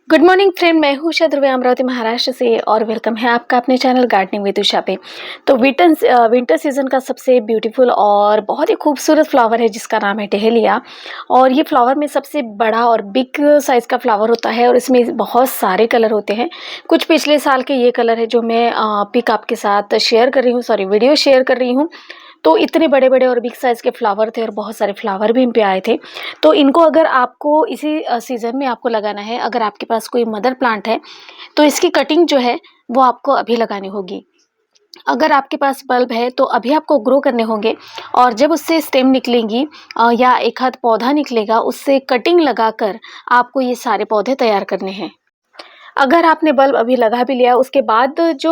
Good morning friend, मैं हूँ उषा ध्रुवे अमरावती महाराष्ट्र से और वेलकम है आपका अपने चैनल गार्डनिंग विद उषा पे। तो विंटर सीजन का सबसे ब्यूटीफुल और बहुत ही खूबसूरत फ्लावर है जिसका नाम है डहेलिया। और ये फ्लावर में सबसे बड़ा और बिग साइज़ का फ्लावर होता है और इसमें बहुत सारे कलर होते हैं। कुछ पिछले साल के ये कलर है जो मैं पिक आपके साथ शेयर कर रही हूँ, सॉरी वीडियो शेयर कर रही हूँ। तो इतने बड़े-बड़े और बिग साइज़ के फ्लावर थे और बहुत सारे फ्लावर भी इन पे आए थे। तो इनको अगर आपको इसी सीज़न में आपको लगाना है, अगर आपके पास कोई मदर प्लांट है, तो इसकी कटिंग जो है वो आपको अभी लगानी होगी। अगर आपके पास बल्ब है तो अभी आपको ग्रो करने होंगे और जब उससे स्टेम निकलेंगी या एक आध पौधा निकलेगा, उससे कटिंग लगाकर आपको ये सारे पौधे तैयार करने हैं। अगर आपने बल्ब अभी लगा भी लिया उसके बाद जो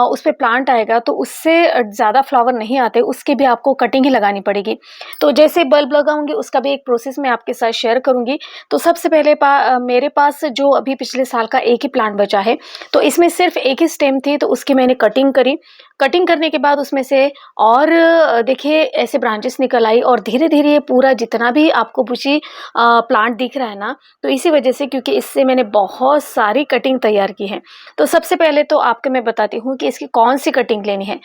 उस पे प्लांट आएगा तो उससे ज़्यादा फ्लावर नहीं आते, उसकी भी आपको कटिंग ही लगानी पड़ेगी। तो जैसे बल्ब लगाऊंगी उसका भी एक प्रोसेस मैं आपके साथ शेयर करूंगी। तो सबसे पहले मेरे पास जो अभी पिछले साल का एक ही प्लांट बचा है, तो इसमें सिर्फ एक ही स्टेम थी तो उसकी मैंने कटिंग करी। कटिंग करने के बाद उसमें से और देखिए ऐसे ब्रांचेस निकल आई और धीरे धीरे ये पूरा जितना भी आपको बुशी प्लांट दिख रहा है ना, तो इसी वजह से, क्योंकि इससे मैंने बहुत सारी कटिंग तैयार की है। तो सबसे पहले तो आपको मैं बताती हूँ कि इसकी कौन सी कटिंग लेनी है।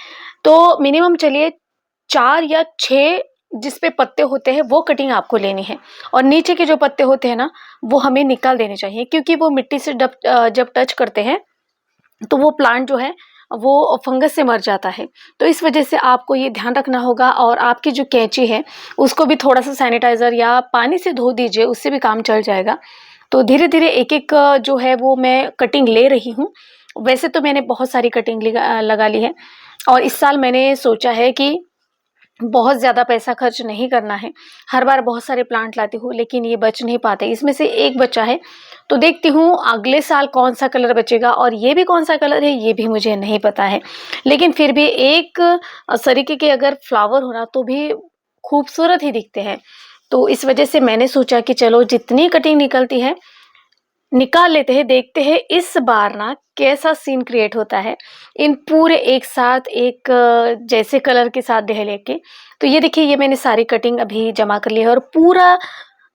तो मिनिमम चलिए 4 या 6 जिस पे पत्ते होते हैं वो कटिंग आपको लेनी है और नीचे के जो पत्ते होते हैं ना, वो हमें निकाल देने चाहिए, क्योंकि वो मिट्टी से जब टच करते हैं तो वो प्लांट जो है वो फंगस से मर जाता है। तो इस वजह से आपको ये ध्यान रखना होगा और आपकी जो कैंची है उसको भी थोड़ा सा सैनिटाइज़र या पानी से धो दीजिए, उससे भी काम चल जाएगा। तो धीरे धीरे एक एक जो है वो मैं कटिंग ले रही हूँ। वैसे तो मैंने बहुत सारी कटिंग लगा ली है और इस साल मैंने सोचा है कि बहुत ज़्यादा पैसा खर्च नहीं करना है। हर बार बहुत सारे प्लांट लाती हूँ लेकिन ये बच नहीं पाते, इसमें से एक बचा है। तो देखती हूँ अगले साल कौन-सा कलर बचेगा और ये भी कौन-सा कलर है ये भी मुझे नहीं पता है। लेकिन फिर भी एक सरीके के अगर फ्लावर हो ना तो भी खूबसूरत ही दिखते हैं। तो इस वजह से मैंने सोचा कि चलो जितनी कटिंग निकलती है निकाल लेते हैं, देखते हैं इस बार ना कैसा सीन क्रिएट होता है इन पूरे एक साथ एक जैसे कलर के साथ डहेलिया के। तो ये देखिए ये मैंने सारी कटिंग अभी जमा कर ली है और पूरा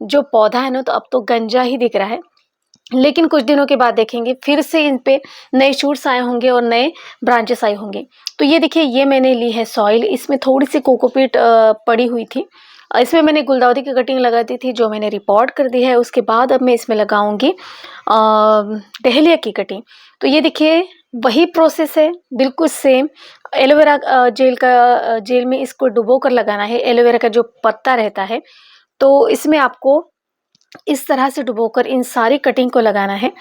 जो पौधा है ना तो अब तो गंजा ही दिख रहा है। लेकिन कुछ दिनों के बाद देखेंगे फिर से इन पे नए शूट्स आए होंगे और नए ब्रांचेस आए होंगे। तो ये देखिए ये मैंने ली है सॉइल, इसमें थोड़ी सी कोकोपीट पड़ी हुई थी। इसमें मैंने गुलदाउदी की कटिंग लगा दी थी जो मैंने रिपोर्ट कर दी है। उसके बाद अब मैं इसमें लगाऊंगी डहेलिया की कटिंग। तो ये देखिए वही प्रोसेस है बिल्कुल सेम। एलोवेरा जेल में इसको डुबो कर लगाना है। एलोवेरा का जो पत्ता रहता है तो इसमें आपको इस तरह से डुबोकर इन सारी कटिंग को लगाना है।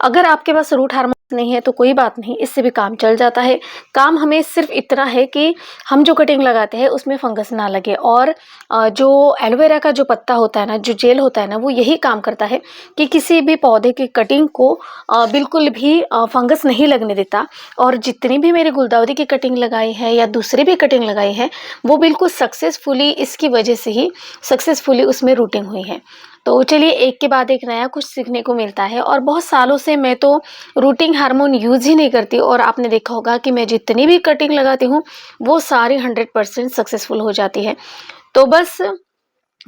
अगर आपके पास रूट हार्मोन्स नहीं है तो कोई बात नहीं, इससे भी काम चल जाता है। काम हमें सिर्फ इतना है कि हम जो कटिंग लगाते हैं उसमें फंगस ना लगे और जो एलोवेरा का जो पत्ता होता है ना, जो जेल होता है ना, वो यही काम करता है कि किसी भी पौधे की कटिंग को बिल्कुल भी फंगस नहीं लगने देता। और जितनी भी मेरी गुलदाउदी की कटिंग लगाई है या दूसरी भी कटिंग लगाई है वो बिल्कुल सक्सेसफुली, इसकी वजह से ही सक्सेसफुली उसमें रूटिंग हुई है। तो चलिए एक के बाद एक नया कुछ सीखने को मिलता है। और बहुत सालों से मैं तो रूटिंग हार्मोन यूज़ ही नहीं करती और आपने देखा होगा कि मैं जितनी भी कटिंग लगाती हूँ वो सारी 100% सक्सेसफुल हो जाती है। तो बस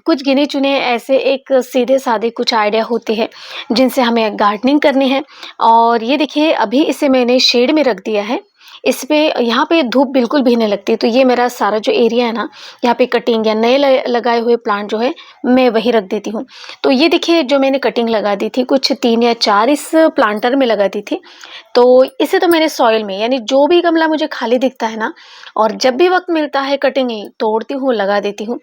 कुछ गिने चुने ऐसे एक सीधे साधे कुछ आइडिया होते हैं जिनसे हमें गार्डनिंग करनी है। और ये देखिए अभी इसे मैंने शेड में रख दिया है। इसमें यहाँ पे धूप बिल्कुल भी नहीं लगती। तो ये मेरा सारा जो एरिया है ना, यहाँ पे कटिंग या नए लगाए हुए प्लांट जो है मैं वही रख देती हूँ। तो ये देखिए जो मैंने कटिंग लगा दी थी कुछ 3 या 4 इस प्लांटर में लगा दी थी। तो इसे तो मैंने सॉइल में, यानी जो भी गमला मुझे खाली दिखता है ना और जब भी वक्त मिलता है कटिंग तोड़ती हूँ, लगा देती हूँ।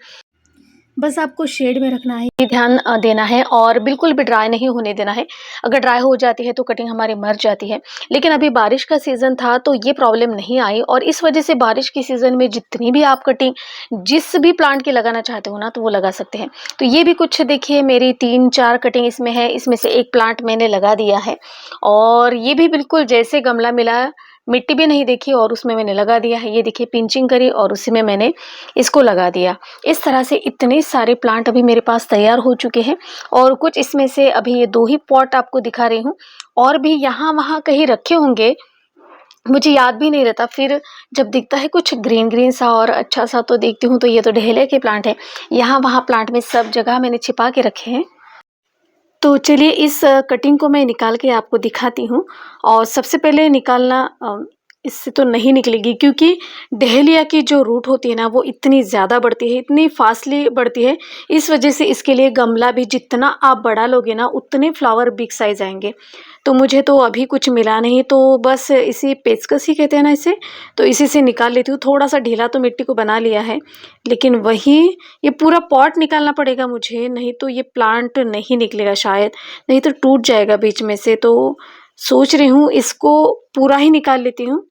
बस आपको शेड में रखना है, ये ध्यान देना है और बिल्कुल भी ड्राई नहीं होने देना है। अगर ड्राई हो जाती है तो कटिंग हमारी मर जाती है। लेकिन अभी बारिश का सीज़न था तो ये प्रॉब्लम नहीं आई और इस वजह से बारिश के सीज़न में जितनी भी आप कटिंग जिस भी प्लांट की लगाना चाहते हो ना तो वो लगा सकते हैं। तो ये भी कुछ देखिए मेरी 3-4 कटिंग इसमें है, इसमें से एक प्लांट मैंने लगा दिया है और ये भी बिल्कुल जैसे गमला मिला, मिट्टी भी नहीं देखी और उसमें मैंने लगा दिया है। ये देखिए पिंचिंग करी और उसी में मैंने इसको लगा दिया। इस तरह से इतने सारे प्लांट अभी मेरे पास तैयार हो चुके हैं और कुछ इसमें से अभी ये 2 ही पॉट आपको दिखा रही हूँ और भी यहाँ वहाँ कहीं रखे होंगे, मुझे याद भी नहीं रहता। फिर जब दिखता है कुछ ग्रीन ग्रीन सा और अच्छा सा तो देखती हूँ तो ये तो डहेलिया के प्लांट है। यहाँ वहाँ प्लांट में सब जगह मैंने छिपा के रखे हैं। तो चलिए इस कटिंग को मैं निकाल के आपको दिखाती हूँ। और सबसे पहले निकालना इससे तो नहीं निकलेगी, क्योंकि डहेलिया की जो रूट होती है ना वो इतनी ज़्यादा बढ़ती है, इतनी फास्टली बढ़ती है। इस वजह से इसके लिए गमला भी जितना आप बड़ा लोगे ना उतने फ्लावर बिग साइज़ आएँगे। तो मुझे तो अभी कुछ मिला नहीं, तो बस इसी पेचकस ही कहते हैं ना इसे, तो इसी से निकाल लेती हूँ। थोड़ा-सा ढीला तो मिट्टी को बना लिया है, लेकिन वही ये पूरा पॉट निकालना पड़ेगा मुझे, नहीं तो ये प्लांट नहीं निकलेगा शायद, नहीं तो टूट जाएगा बीच में से। तो सोच रही हूँ इसको पूरा ही निकाल लेती हूँ,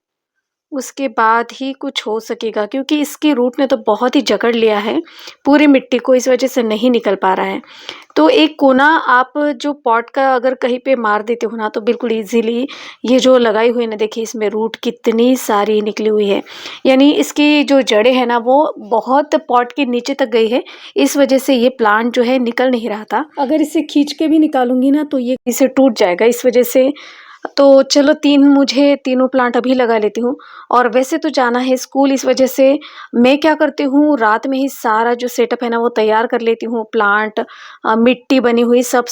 उसके बाद ही कुछ हो सकेगा, क्योंकि इसकी रूट ने तो बहुत ही जकड़ लिया है पूरी मिट्टी को, इस वजह से नहीं निकल पा रहा है। तो एक कोना आप जो पॉट का अगर कहीं पे मार देते हो ना तो बिल्कुल ईज़िली ये जो लगाई हुई है ना, देखिए इसमें रूट कितनी सारी निकली हुई है। यानी इसकी जो जड़ें हैं ना वो बहुत पॉट के नीचे तक गई है, इस वजह से ये प्लांट जो है निकल नहीं रहा था। अगर इसे खींच के भी निकालूँगी ना तो ये इसे टूट जाएगा, इस वजह से। तो चलो मुझे तीनों प्लांट अभी लगा लेती हूँ। और वैसे तो जाना है स्कूल, इस वजह से मैं क्या करती हूँ रात में ही सारा जो सेटअप है ना वो तैयार कर लेती हूँ, प्लांट, मिट्टी बनी हुई सब।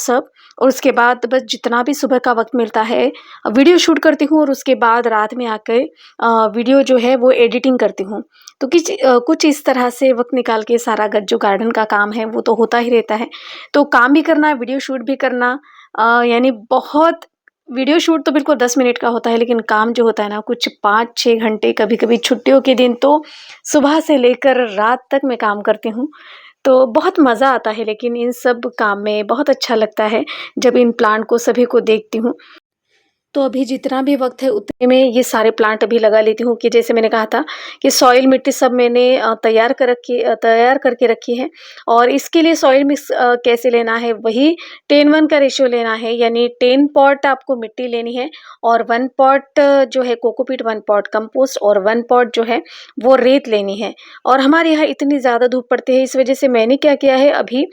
और उसके बाद बस जितना भी सुबह का वक्त मिलता है वीडियो शूट करती हूँ, और उसके बाद रात में आकर वीडियो जो है वो एडिटिंग करती हूँ। तो कुछ इस तरह से वक्त निकाल के सारा जो गार्डन का काम है वो तो होता ही रहता है। तो काम भी करना, वीडियो शूट भी करना, यानी बहुत, वीडियो शूट तो बिल्कुल 10 मिनट का होता है, लेकिन काम जो होता है ना कुछ 5-6 घंटे, कभी-कभी छुट्टियों के दिन तो सुबह से लेकर रात तक मैं काम करती हूँ। तो बहुत मज़ा आता है, लेकिन इन सब काम में बहुत अच्छा लगता है जब इन प्लांट को सभी को देखती हूँ। तो अभी जितना भी वक़्त है उतने में ये सारे प्लांट अभी लगा लेती हूँ, कि जैसे मैंने कहा था कि सॉइल मिट्टी सब मैंने तैयार करके रखी है। और इसके लिए सॉइल मिक्स कैसे लेना है, वही 10:1 का रेशियो लेना है, यानी 10 पॉट आपको मिट्टी लेनी है और 1 पॉट जो है कोकोपीट, 1 पॉट कंपोस्ट और 1 पॉट जो है वो रेत लेनी है। और हमारे यहाँ इतनी ज़्यादा धूप पड़ती है, इस वजह से मैंने क्या किया है अभी,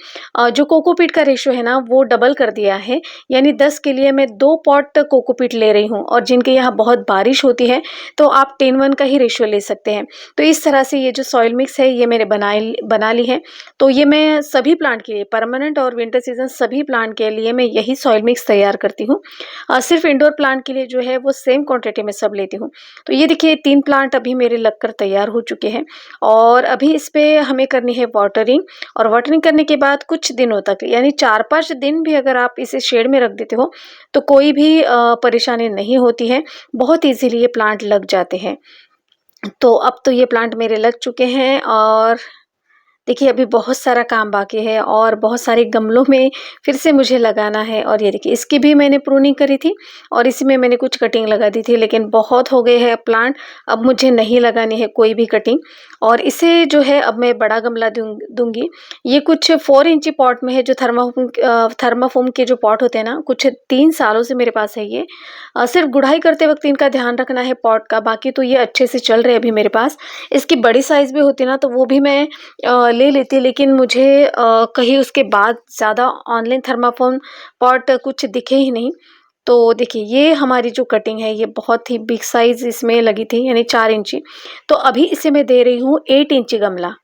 जो कोकोपीट का रेशियो है ना वो डबल कर दिया है, यानी 10 के लिए मैं 2 पॉट कोकोपीट ले रही हूँ। और जिनके यहाँ बहुत बारिश होती है तो आप 10:1 का ही रेशियो ले सकते हैं। तो इस तरह से ये जो सॉइल मिक्स है ये मैंने बना ली है। तो ये मैं सभी प्लांट के लिए, परमानेंट और विंटर सीजन सभी प्लांट के लिए मैं यही सॉइल मिक्स तैयार करती हूँ। सिर्फ इंडोर प्लांट के लिए जो है वो सेम क्वांटिटी में सब लेती हूँ। तो ये देखिए 3 प्लांट अभी मेरे लगकर तैयार हो चुके हैं, और अभी इस पे हमें करनी है वाटरिंग। और वाटरिंग करने के बाद कुछ दिनों तक, यानी 4-5 दिन भी अगर आप इसे शेड में रख देते हो तो कोई भी परेशानी नहीं होती है, बहुत ईज़िली ये प्लांट लग जाते हैं। तो अब तो ये प्लांट मेरे लग चुके हैं, और देखिए अभी बहुत सारा काम बाकी है, और बहुत सारे गमलों में फिर से मुझे लगाना है। और ये देखिए इसकी भी मैंने प्रूनिंग करी थी, और इसी में मैंने कुछ कटिंग लगा दी थी, लेकिन बहुत हो गए हैं अब प्लांट, अब मुझे नहीं लगानी है कोई भी कटिंग। और इसे जो है अब मैं बड़ा गमला दूंगी। ये कुछ 4 इंची पॉट में है, जो थर्माफोम के जो पॉट होते हैं ना, कुछ 3 सालों से मेरे पास है ये। सिर्फ गुड़ाई करते वक्त इनका ध्यान रखना है पॉट का, बाकी तो ये अच्छे से चल रहे हैं अभी मेरे पास। इसकी बड़ी साइज़ भी होती है ना तो वो भी मैं ले लेती, लेकिन मुझे कहीं उसके बाद ज़्यादा ऑनलाइन थर्माफोम पॉट कुछ दिखे ही नहीं। तो देखिए ये हमारी जो कटिंग है ये बहुत ही बिग साइज़ इसमें लगी थी, यानी 4 इंची। तो अभी इसे मैं दे रही हूँ 8 इंची गमला।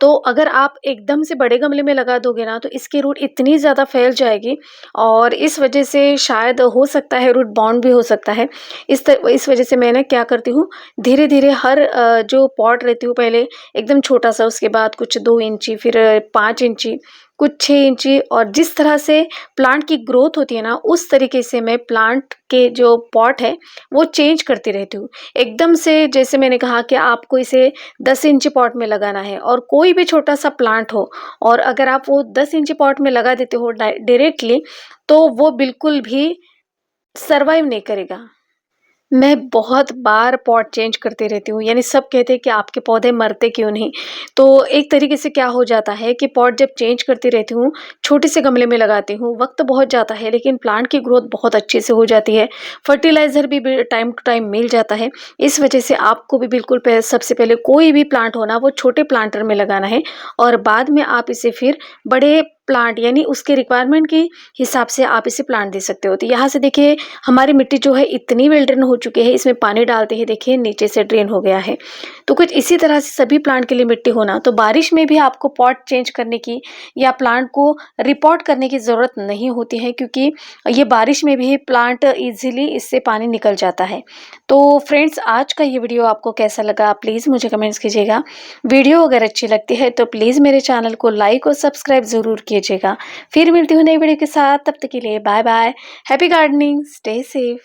तो अगर आप एकदम से बड़े गमले में लगा दोगे ना तो इसकी रूट इतनी ज़्यादा फैल जाएगी, और इस वजह से शायद हो सकता है रूट बाउंड भी हो सकता है। इस वजह से मैंने क्या करती हूँ, धीरे-धीरे हर जो पॉट रहती हूँ पहले एकदम छोटा-सा, उसके बाद कुछ 2 इंची, फिर 5 इंची, कुछ 6 इंची, और जिस तरह से प्लांट की ग्रोथ होती है ना उस तरीके से मैं प्लांट के जो पॉट है वो चेंज करती रहती हूँ। एकदम से जैसे मैंने कहा कि आपको इसे 10 इंची पॉट में लगाना है, और कोई भी छोटा-सा प्लांट हो, और अगर आप वो 10 इंची पॉट में लगा देते हो डायरेक्टली, तो वो बिल्कुल भी सर्वाइव नहीं करेगा। मैं बहुत बार पॉट चेंज करती रहती हूँ, यानी सब कहते हैं कि आपके पौधे मरते क्यों नहीं? तो एक तरीके से क्या हो जाता है कि पॉट जब चेंज करती रहती हूँ, छोटे से गमले में लगाती हूँ, वक़्त बहुत जाता है लेकिन प्लांट की ग्रोथ बहुत अच्छे से हो जाती है। फर्टिलाइज़र भी टाइम टू टाइम मिल जाता है। इस वजह से आपको भी बिल्कुल सबसे पहले कोई भी प्लांट हो ना, वो छोटे प्लांटर में लगाना है, और बाद में आप इसे फिर बड़े प्लांट यानी उसके रिक्वायरमेंट के हिसाब से आप इसे प्लांट दे सकते हो। तो यहाँ से देखिए हमारी मिट्टी जो है इतनी वेल ड्रेन हो चुकी है, इसमें पानी डालते ही देखिए नीचे से ड्रेन हो गया है। तो कुछ इसी तरह से सभी प्लांट के लिए मिट्टी होना, तो बारिश में भी आपको पॉट चेंज करने की या प्लांट को रिपॉट करने की ज़रूरत नहीं होती है, क्योंकि ये बारिश में भी प्लांट ईज़िली इससे पानी निकल जाता है। तो फ्रेंड्स, आज का ये वीडियो आपको कैसा लगा प्लीज़ मुझे कमेंट्स कीजिएगा। वीडियो अगर अच्छी लगती है तो प्लीज़ मेरे चैनल को लाइक और सब्सक्राइब ज़रूर कीजिएगा। फिर मिलती हूँ नई वीडियो के साथ, तब तक के लिए bye bye. Happy gardening, stay safe.